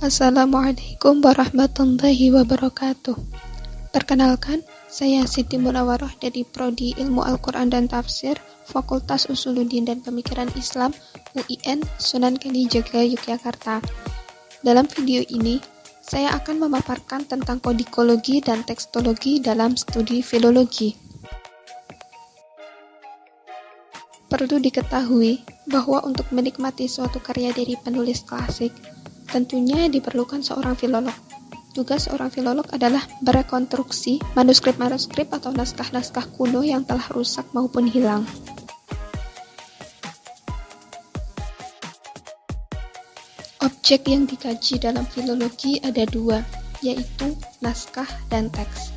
Assalamualaikum warahmatullahi wabarakatuh. Perkenalkan, saya Siti Munawwaroh dari Prodi Ilmu Al-Quran dan Tafsir, Fakultas Usuluddin dan Pemikiran Islam, UIN, Sunan Kalijaga, Yogyakarta. Dalam video ini, saya akan memaparkan tentang kodikologi dan tekstologi dalam studi filologi. Perlu diketahui bahwa untuk menikmati suatu karya dari penulis klasik, tentunya diperlukan seorang filolog. Tugas seorang filolog adalah merekonstruksi manuskrip-manuskrip atau naskah-naskah kuno yang telah rusak maupun hilang. Objek yang dikaji dalam filologi ada dua, yaitu naskah dan teks.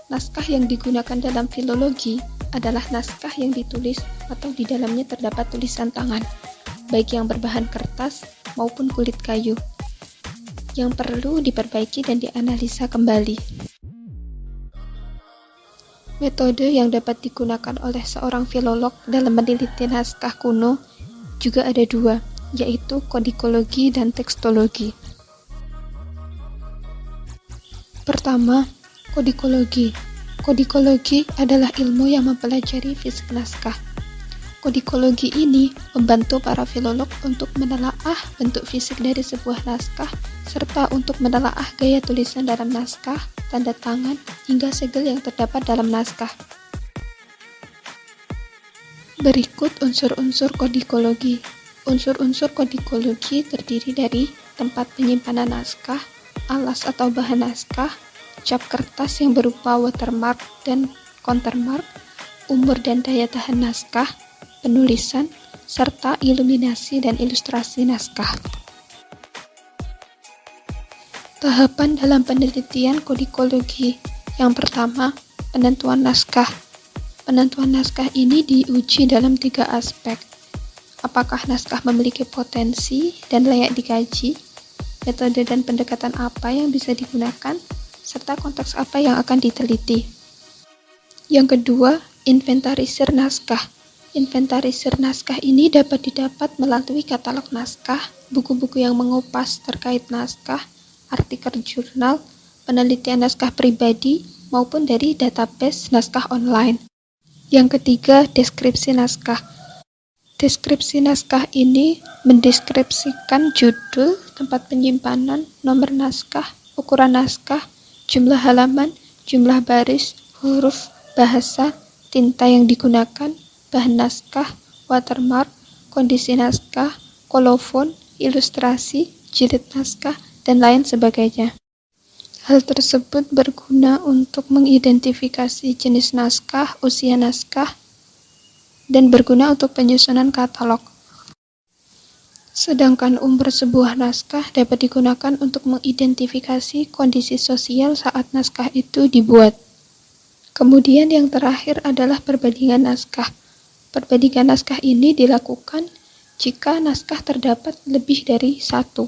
Naskah yang digunakan dalam filologi adalah naskah yang ditulis atau di dalamnya terdapat tulisan tangan, baik yang berbahan kertas maupun kulit kayu, yang perlu diperbaiki dan dianalisa kembali. Metode yang dapat digunakan oleh seorang filolog dalam meneliti naskah kuno juga ada dua, yaitu kodikologi dan tekstologi. Pertama, kodikologi. Kodikologi adalah ilmu yang mempelajari fisik naskah. Kodikologi ini membantu para filolog untuk menelaah bentuk fisik dari sebuah naskah, serta untuk menelaah gaya tulisan dalam naskah, tanda tangan, hingga segel yang terdapat dalam naskah. Berikut unsur-unsur kodikologi. Unsur-unsur kodikologi terdiri dari tempat penyimpanan naskah, alas atau bahan naskah, cap kertas yang berupa watermark dan countermark, umur dan daya tahan naskah, penulisan, serta iluminasi dan ilustrasi naskah. Tahapan dalam penelitian kodikologi. Yang pertama, penentuan naskah. Penentuan naskah ini diuji dalam 3 aspek. Apakah naskah memiliki potensi dan layak dikaji, metode dan pendekatan apa yang bisa digunakan, serta konteks apa yang akan diteliti. Yang kedua, inventarisir naskah. Inventarisir naskah ini dapat didapat melalui katalog naskah, buku-buku yang mengupas terkait naskah, artikel jurnal, penelitian naskah pribadi, maupun dari database naskah online. Yang ketiga, deskripsi naskah. Deskripsi naskah ini mendeskripsikan judul, tempat penyimpanan, nomor naskah, ukuran naskah, jumlah halaman, jumlah baris, huruf, bahasa, tinta yang digunakan, bahan naskah, watermark, kondisi naskah, kolofon, ilustrasi, jilid naskah, dan lain sebagainya. Hal tersebut berguna untuk mengidentifikasi jenis naskah, usia naskah, dan berguna untuk penyusunan katalog. Sedangkan umur sebuah naskah dapat digunakan untuk mengidentifikasi kondisi sosial saat naskah itu dibuat. Kemudian yang terakhir adalah perbandingan naskah. Perbandingan naskah ini dilakukan jika naskah terdapat lebih dari satu.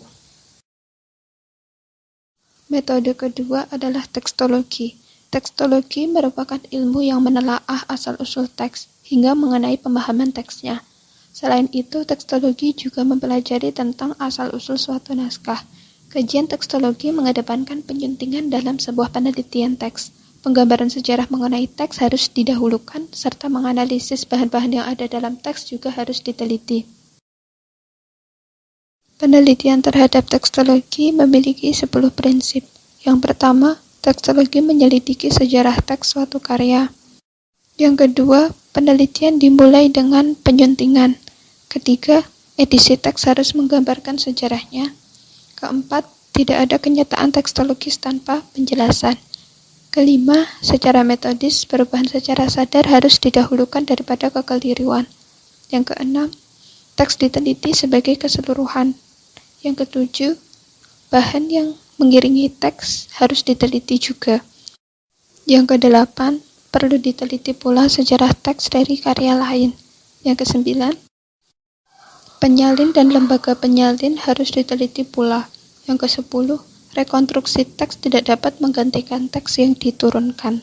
Metode kedua adalah tekstologi. Tekstologi merupakan ilmu yang menelaah asal-usul teks hingga mengenai pemahaman teksnya. Selain itu, tekstologi juga mempelajari tentang asal-usul suatu naskah. Kajian tekstologi mengedepankan penyuntingan dalam sebuah penelitian teks. Penggambaran sejarah mengenai teks harus didahulukan, serta menganalisis bahan-bahan yang ada dalam teks juga harus diteliti. Penelitian terhadap tekstologi memiliki 10 prinsip. Yang pertama, tekstologi menyelidiki sejarah teks suatu karya. Yang kedua, penelitian dimulai dengan penyuntingan. Ketiga, edisi teks harus menggambarkan sejarahnya. Keempat, tidak ada kenyataan tekstologis tanpa penjelasan. Kelima, secara metodis, perubahan secara sadar harus didahulukan daripada kekeliruan. Yang keenam, teks diteliti sebagai keseluruhan. Yang ketujuh, bahan yang mengiringi teks harus diteliti juga. Yang kedelapan, perlu diteliti pula sejarah teks dari karya lain. Yang kesembilan, penyalin dan lembaga penyalin harus diteliti pula. Yang kesepuluh, rekonstruksi teks tidak dapat menggantikan teks yang diturunkan.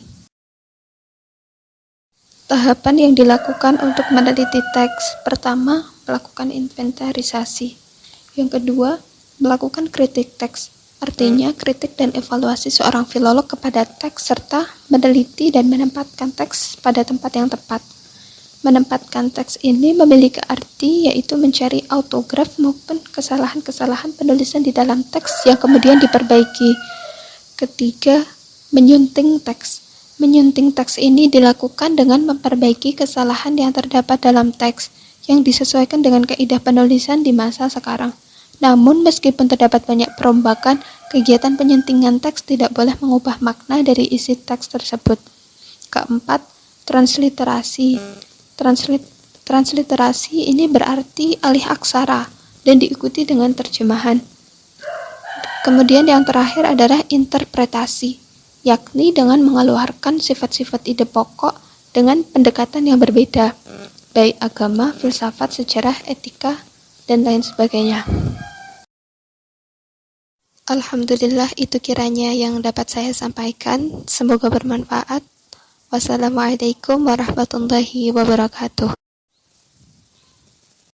Tahapan yang dilakukan untuk meneliti teks. Pertama, melakukan inventarisasi. Yang kedua, Melakukan kritik teks, artinya kritik dan evaluasi seorang filolog kepada teks serta meneliti dan menempatkan teks pada tempat yang tepat. Menempatkan teks ini memiliki arti yaitu mencari autograf maupun kesalahan-kesalahan penulisan di dalam teks yang kemudian diperbaiki. Ketiga, menyunting teks. Menyunting teks ini dilakukan dengan memperbaiki kesalahan yang terdapat dalam teks yang disesuaikan dengan kaidah penulisan di masa sekarang. Namun, meskipun terdapat banyak perombakan, kegiatan penyuntingan teks tidak boleh mengubah makna dari isi teks tersebut. Keempat, transliterasi. Transliterasi ini berarti alih aksara dan diikuti dengan terjemahan. Kemudian yang terakhir adalah interpretasi, yakni dengan mengeluarkan sifat-sifat ide pokok dengan pendekatan yang berbeda, baik agama, filsafat, sejarah, etika, dan lain sebagainya. Alhamdulillah, itu kiranya yang dapat saya sampaikan. Semoga bermanfaat. Wassalamualaikum warahmatullahi wabarakatuh.